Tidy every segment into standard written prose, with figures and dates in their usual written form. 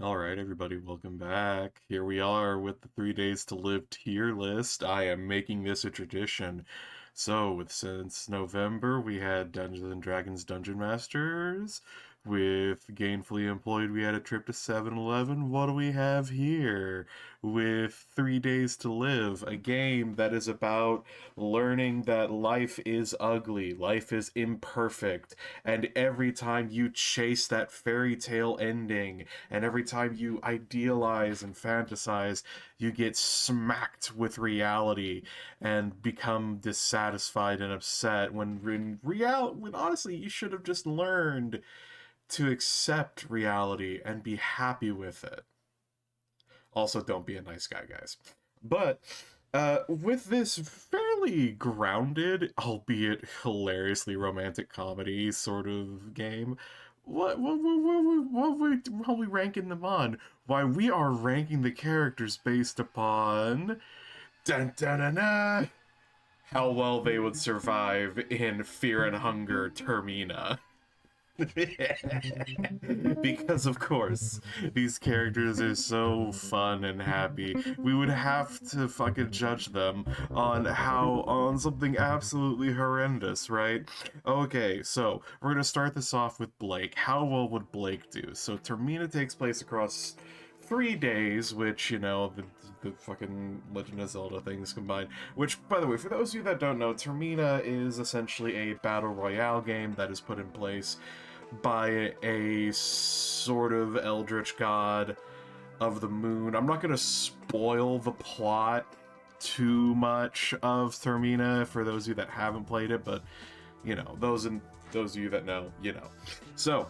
Alright, everybody, welcome back. Here we are with the 3 Days to Live tier list. I am making this a tradition. Since November, we had Dungeons and Dragons Dungeon Masters. With Gainfully Employed, we had a trip to 7-Eleven. What do we have here? With 3 Days to Live, a game that is about learning that life is ugly, life is imperfect, and every time you chase that fairy tale ending, and every time you idealize and fantasize, you get smacked with reality and become dissatisfied and upset when honestly you should have just learned to accept reality and be happy with it. Also, don't be a nice guy, guys. But with this fairly grounded, albeit hilariously romantic comedy sort of game, what are we ranking them on? Why, we are ranking the characters based upon dun, dun, dun, dun, how well they would survive in Fear and Hunger Termina. Because of course these characters are so fun and happy, we would have to fucking judge them on something absolutely horrendous, right? Okay, so we're gonna start this off with Blake. How well would Blake do? So Termina takes place across 3 days, which, the fucking Legend of Zelda things combined. Which, by the way, for those of you that don't know, Termina is essentially a battle royale game that is put in place by a sort of eldritch god of the moon. I'm not going to spoil the plot too much of Termina for those of you that haven't played it, but those of you that know, you know. So,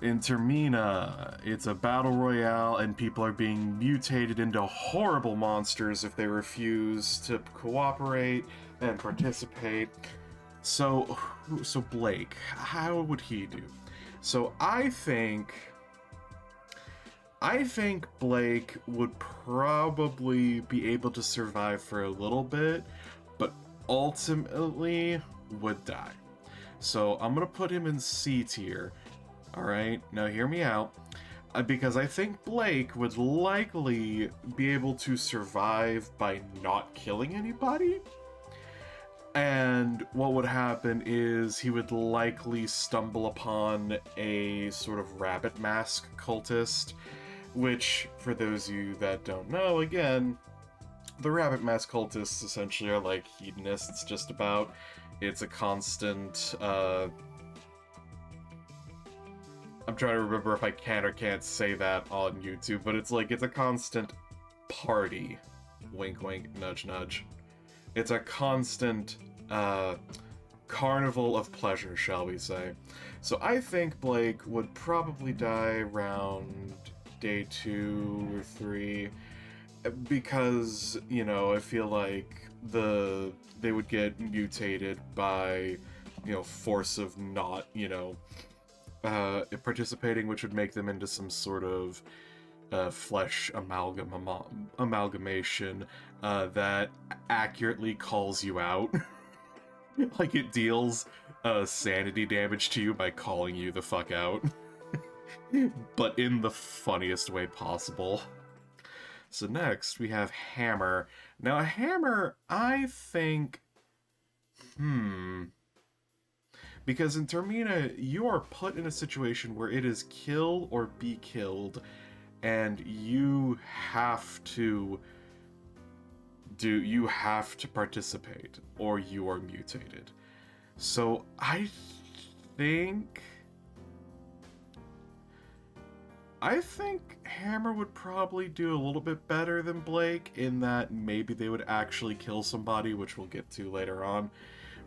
in Termina, it's a battle royale, and people are being mutated into horrible monsters if they refuse to cooperate and participate. So Blake, how would he do? So I think Blake would probably be able to survive for a little bit, but ultimately would die. So I'm gonna put him in C tier. All right, now hear me out. Because I think Blake would likely be able to survive by not killing anybody. And what would happen is he would likely stumble upon a sort of rabbit mask cultist, which, for those of you that don't know, again, the rabbit mask cultists essentially are like hedonists, just about. It's a constant, I'm trying to remember if I can or can't say that on YouTube, but it's a constant party. Wink, wink, nudge, nudge. It's a constant carnival of pleasure, shall we say. So I think Blake would probably die around day 2 or 3 because, I feel like they would get mutated by, force of not, participating, which would make them into some sort of flesh amalgamation that accurately calls you out. Like it deals sanity damage to you by calling you the fuck out. But in the funniest way possible. So next we have Hammer. Now Hammer, I think, because in Termina you are put in a situation where it is kill or be killed, and you have to participate or you are mutated. So think I think Hammer would probably do a little bit better than Blake in that maybe they would actually kill somebody, which we'll get to later on.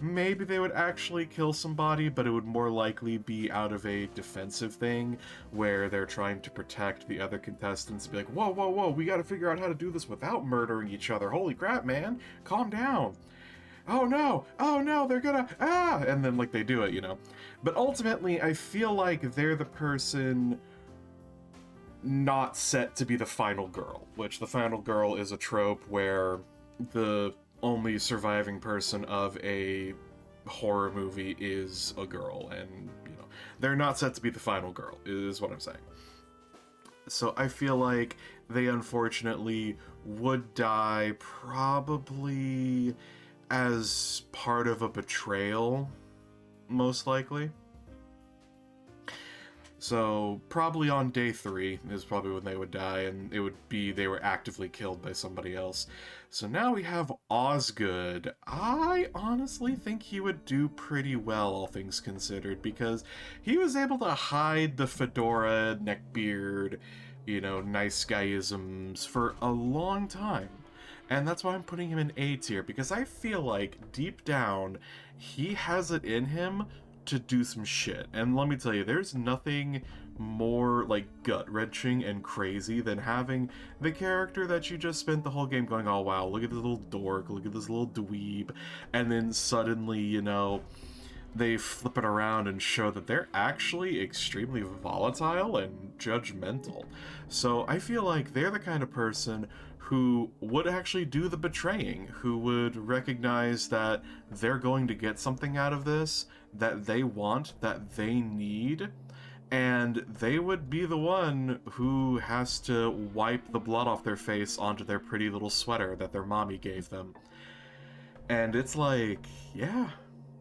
Maybe they would actually kill somebody, but it would more likely be out of a defensive thing where they're trying to protect the other contestants. Be like, whoa, whoa, whoa, we gotta figure out how to do this without murdering each other. Holy crap, man. Calm down. Oh no, they're gonna, and then, they do it. But ultimately, I feel like they're the person not set to be the final girl, which the final girl is a trope where the only surviving person of a horror movie is a girl, and they're not set to be the final girl, is what I'm saying. So I feel like they unfortunately would die probably as part of a betrayal, most likely. So probably on day 3 is probably when they would die, and it would be they were actively killed by somebody else. So now we have Osgood. I honestly think he would do pretty well, all things considered, because he was able to hide the fedora, neckbeard, nice guyisms for a long time. And that's why I'm putting him in A tier, because I feel like deep down, he has it in him to do some shit. And let me tell you, there's nothing more like gut-wrenching and crazy than having the character that you just spent the whole game going, oh wow, look at this little dork, look at this little dweeb, and then suddenly, they flip it around and show that they're actually extremely volatile and judgmental. So I feel like they're the kind of person who would actually do the betraying, who would recognize that they're going to get something out of this, that they want, that they need, and they would be the one who has to wipe the blood off their face onto their pretty little sweater that their mommy gave them. And it's like, yeah,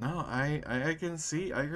no, I can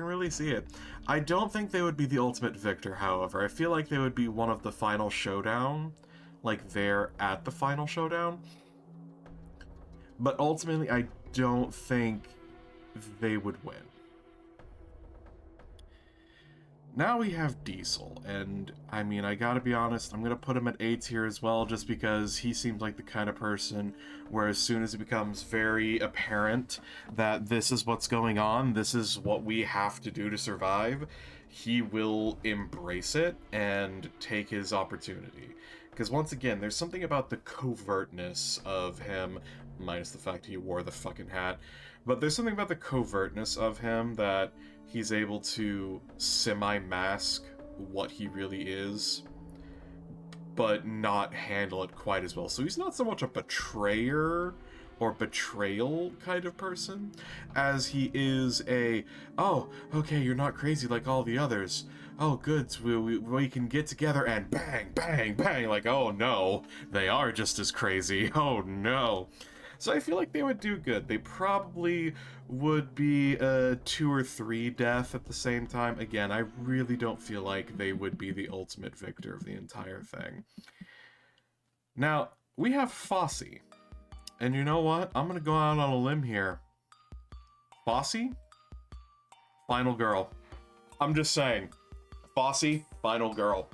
really see it. I don't think they would be the ultimate victor, however. I feel like they would be one of the final showdown, like they're at the final showdown. But ultimately, I don't think they would win. Now we have Diesel, and I mean, I gotta be honest, I'm gonna put him at A tier as well, just because he seems like the kind of person where as soon as it becomes very apparent that this is what's going on, this is what we have to do to survive, he will embrace it and take his opportunity. Because once again, there's something about the covertness of him, minus the fact he wore the fucking hat, but there's something about the covertness of him that he's able to semi-mask what he really is, but not handle it quite as well. So he's not so much a betrayer or betrayal kind of person as he is a, oh, okay, you're not crazy like all the others. Oh, good, we can get together and bang, bang, bang, like, oh no, they are just as crazy, oh no. So I feel like they would do good. They probably would be a 2 or 3 death at the same time. Again, I really don't feel like they would be the ultimate victor of the entire thing. Now, we have Fossey. And you know what? I'm gonna go out on a limb here. Fossey? Final girl. I'm just saying. Fossey, final girl.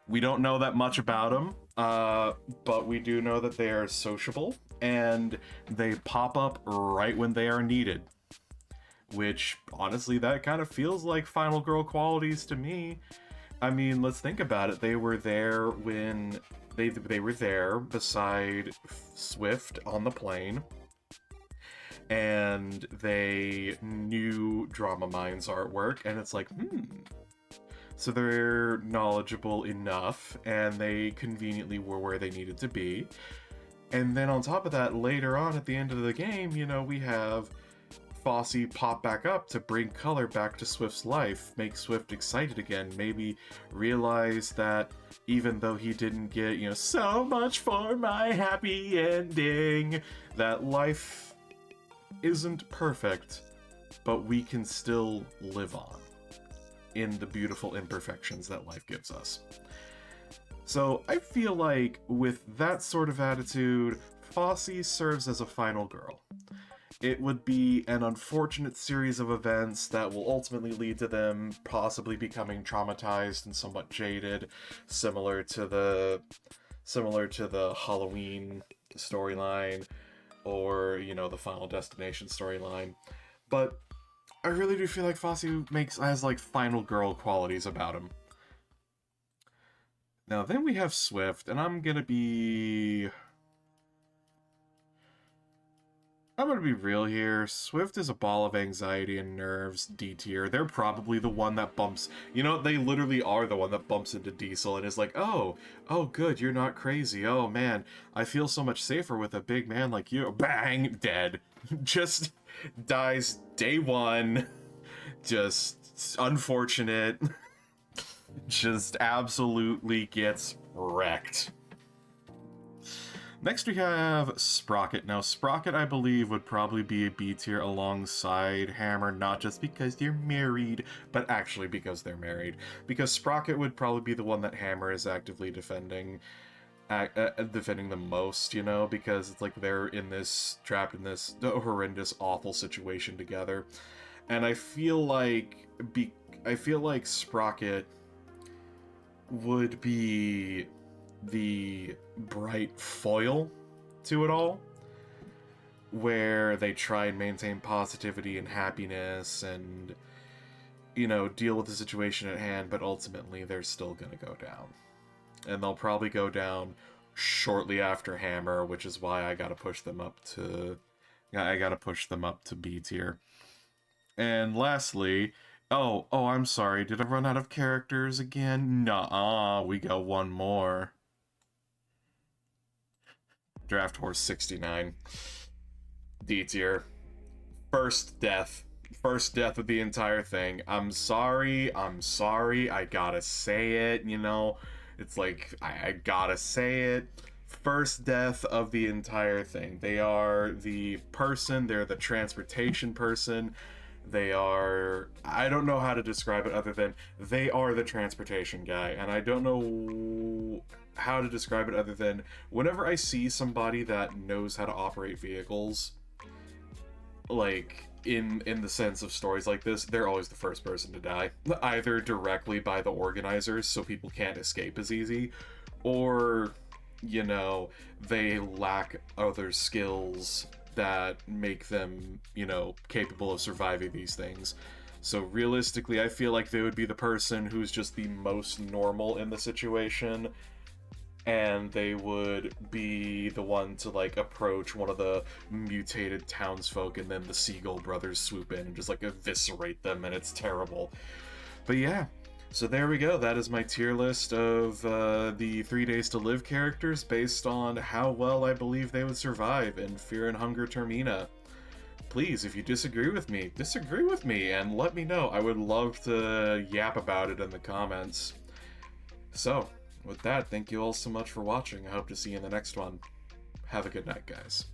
We don't know that much about them, but we do know that they are sociable, and they pop up right when they are needed. Which, honestly, that kind of feels like final girl qualities to me. I mean, let's think about it. They were there when... They were there beside Swift on the plane, and they knew Drama Mind's artwork, and it's like, So they're knowledgeable enough, and they conveniently were where they needed to be. And then on top of that, later on at the end of the game, we have Fossey pop back up to bring color back to Swift's life, make Swift excited again, maybe realize that even though he didn't get, so much for my happy ending, that life isn't perfect, but we can still live on in the beautiful imperfections that life gives us. So I feel like with that sort of attitude, Fossey serves as a final girl. It would be an unfortunate series of events that will ultimately lead to them possibly becoming traumatized and somewhat jaded, similar to the Halloween storyline, or, the Final Destination storyline. But I really do feel like Fossey has like final girl qualities about him. Now then we have Swift, and I'm gonna be real here. Swift is a ball of anxiety and nerves, D tier. They're probably the one that bumps... they literally are the one that bumps into Diesel and is like, oh good, you're not crazy. Oh man, I feel so much safer with a big man like you. Bang! Dead. Just dies day one. Just unfortunate. Just absolutely gets wrecked. Next we have Sprocket. Now Sprocket, I believe, would probably be a B tier alongside Hammer, not just because they're married, but actually because they're married. Because Sprocket would probably be the one that Hammer is actively defending the most, you know, because it's like they're trapped in this horrendous, awful situation together. And I feel like Sprocket would be the bright foil to it all, where they try and maintain positivity and happiness and, you know, deal with the situation at hand, but ultimately they're still gonna go down. And they'll probably go down shortly after Hammer, which is why I gotta push them up to B tier. And lastly, I'm sorry, did I run out of characters again? Nuh-uh, we got one more. Draft Horse 69. D tier. First death of the entire thing. I'm sorry, I gotta say it, you know? It's like, I gotta say it. First death of the entire thing. They are the person, they're the transportation person. They are... I don't know how to describe it other than they are the transportation guy. And I don't know how to describe it other than whenever I see somebody that knows how to operate vehicles, like in the sense of stories like this, they're always the first person to die, either directly by the organizers so people can't escape as easy, or, you know, they lack other skills that make them, you know, capable of surviving these things. So realistically, I feel like they would be the person who's just the most normal in the situation, and they would be the one to, like, approach one of the mutated townsfolk, and then the Seagull brothers swoop in and just, like, eviscerate them, and it's terrible. But yeah, so there we go. That is my tier list of the 3 Days to Live characters based on how well I believe they would survive in Fear and Hunger Termina. Please, if you disagree with me and let me know. I would love to yap about it in the comments. So, with that, thank you all so much for watching. I hope to see you in the next one. Have a good night, guys.